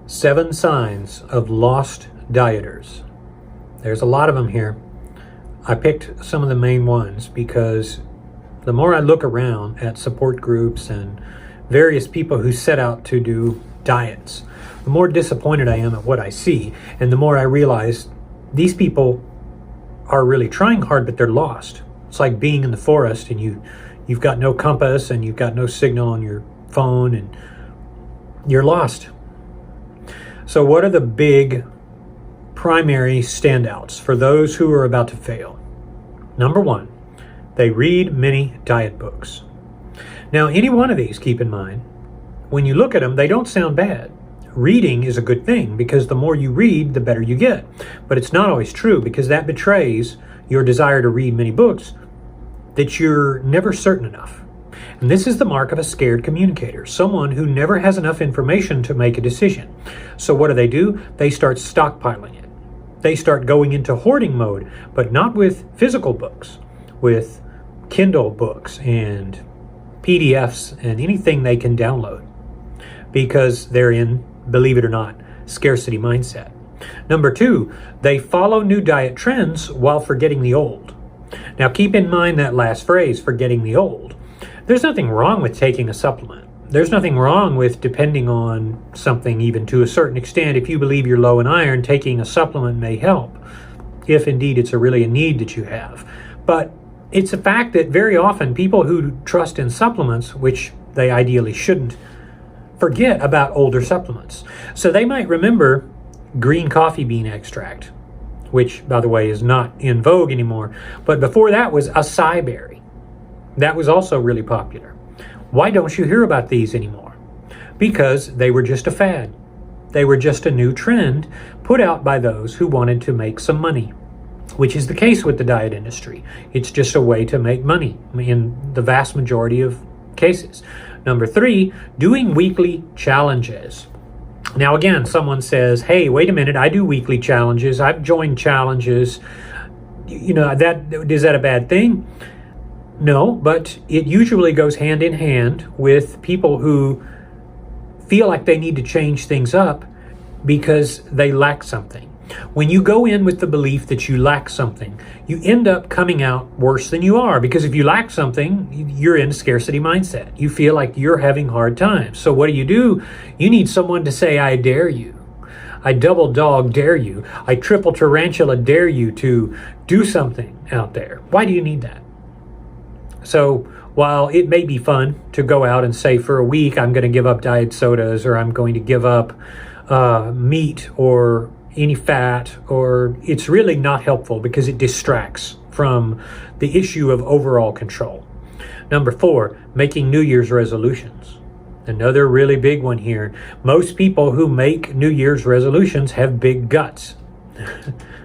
7 signs of lost dieters. There's a lot of them here. I picked some of the main ones because the more I look around at support groups and various people who set out to do diets, the more disappointed I am at what I see, and the more I realize these people are really trying hard, but they're lost. It's like being in the forest and you've got no compass and you've got no signal on your phone and you're lost. So what are the big primary standouts for those who are about to fail? Number 1, they read many diet books. Now, any one of these, keep in mind, when you look at them, they don't sound bad. Reading is a good thing because the more you read, the better you get. But it's not always true because that betrays your desire to read many books, that you're never certain enough. And this is the mark of a scared communicator, someone who never has enough information to make a decision. So what do? They start stockpiling it. They start going into hoarding mode, but not with physical books, with Kindle books and PDFs and anything they can download, because they're in, believe it or not, scarcity mindset. Number 2, they follow new diet trends while forgetting the old. Now keep in mind that last phrase, forgetting the old. There's nothing wrong with taking a supplement. There's nothing wrong with depending on something even to a certain extent. If you believe you're low in iron, taking a supplement may help, if indeed it's really a need that you have. But it's a fact that very often people who trust in supplements, which they ideally shouldn't, forget about older supplements. So they might remember green coffee bean extract, which, by the way, is not in vogue anymore. But before that was acai berry. That was also really popular. Why don't you hear about these anymore? Because they were just a fad. They were just a new trend put out by those who wanted to make some money, which is the case with the diet industry. It's just a way to make money in the vast majority of cases. Number 3, doing weekly challenges. Now again, someone says, hey, wait a minute, I do weekly challenges. I've joined challenges. Is that a bad thing? No, but it usually goes hand in hand with people who feel like they need to change things up because they lack something. When you go in with the belief that you lack something, you end up coming out worse than you are, because if you lack something, you're in scarcity mindset. You feel like you're having hard times. So what do? You need someone to say, I dare you. I double dog dare you. I triple tarantula dare you to do something out there. Why do you need that? So while it may be fun to go out and say for a week, I'm going to give up diet sodas, or I'm going to give up meat or any fat, or it's really not helpful because it distracts from the issue of overall control. Number 4, making New Year's resolutions. Another really big one here. Most people who make New Year's resolutions have big guts.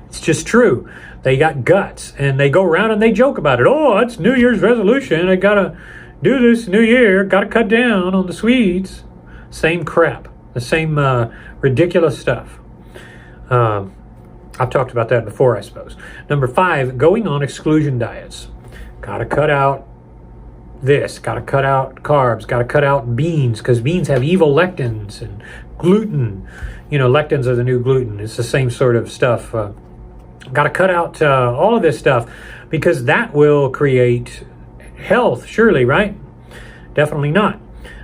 It's just true. They got guts, and they go around and they joke about it. Oh, it's New Year's resolution. I gotta do this New Year. Gotta cut down on the sweets. Same crap. The same ridiculous stuff. I've talked about that before, I suppose. Number 5, going on exclusion diets. Gotta cut out this. Gotta cut out carbs. Gotta cut out beans, because beans have evil lectins, and gluten. Lectins are the new gluten. It's the same sort of stuff. Got to cut out all of this stuff because that will create health, surely, right? Definitely not.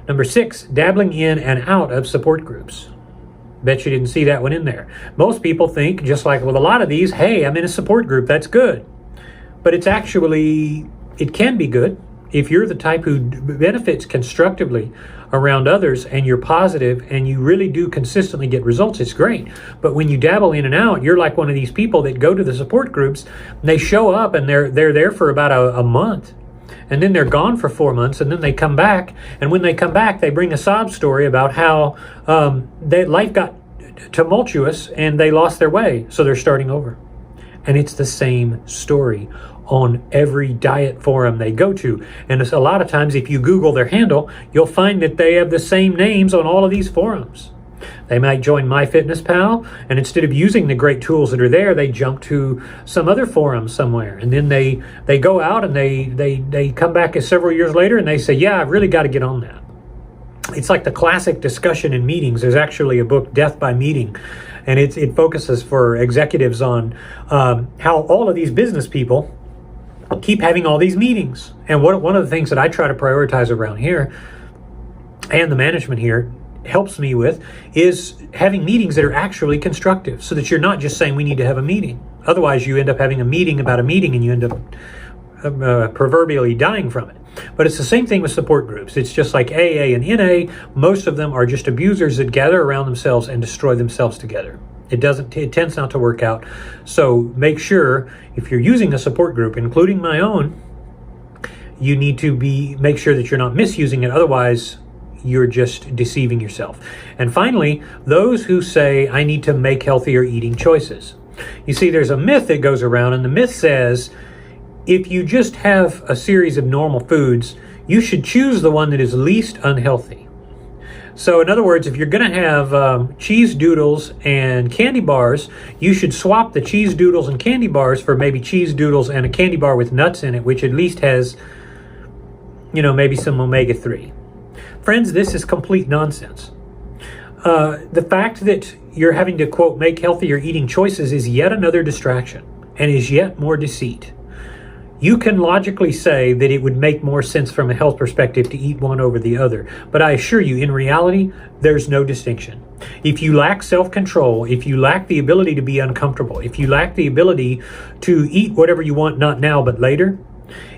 Number 6, dabbling in and out of support groups. Bet you didn't see that one in there. Most people think, just like with a lot of these, hey, I'm in a support group, that's good. But it can be good if you're the type who benefits constructively around others and you're positive and you really do consistently get results, it's great. But when you dabble in and out, you're like one of these people that go to the support groups, and they show up and they're there for about a month, and then they're gone for 4 months, and then they come back, and when they come back, they bring a sob story about how life got tumultuous and they lost their way, so they're starting over. And it's the same story on every diet forum they go to. And it's a lot of times, if you Google their handle, you'll find that they have the same names on all of these forums. They might join MyFitnessPal, and instead of using the great tools that are there, they jump to some other forum somewhere. And then they go out and they come back several years later and they say, yeah, I've really got to get on that. It's like the classic discussion in meetings. There's actually a book, Death by Meeting, and it focuses for executives on how all of these business people keep having all these meetings. And one of the things that I try to prioritize around here, and the management here helps me with, is having meetings that are actually constructive, so that you're not just saying we need to have a meeting. Otherwise, you end up having a meeting about a meeting, and you end up proverbially dying from it. But it's the same thing with support groups. It's just like AA and NA. Most of them are just abusers that gather around themselves and destroy themselves together. It tends not to work out. So make sure, if you're using a support group, including my own, you need to make sure that you're not misusing it. Otherwise, you're just deceiving yourself. And finally, those who say, I need to make healthier eating choices. You see, there's a myth that goes around, and the myth says, if you just have a series of normal foods, you should choose the one that is least unhealthy. So in other words, if you're going to have cheese doodles and candy bars, you should swap the cheese doodles and candy bars for maybe cheese doodles and a candy bar with nuts in it, which at least has, maybe some omega-3. Friends, this is complete nonsense. The fact that you're having to, quote, make healthier eating choices is yet another distraction and is yet more deceit. You can logically say that it would make more sense from a health perspective to eat one over the other, but I assure you, in reality, there's no distinction. If you lack self-control, if you lack the ability to be uncomfortable, if you lack the ability to eat whatever you want, not now but later,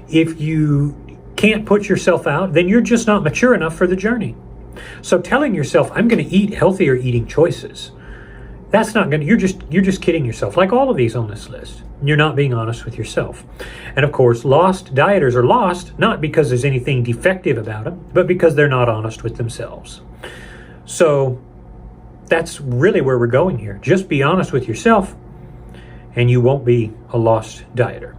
if you can't put yourself out, then you're just not mature enough for the journey. So telling yourself, I'm going to eat healthier eating choices, that's not going to, you're just kidding yourself, like all of these on this list. You're not being honest with yourself. And of course, lost dieters are lost, not because there's anything defective about them, but because they're not honest with themselves. So that's really where we're going here. Just be honest with yourself, and you won't be a lost dieter.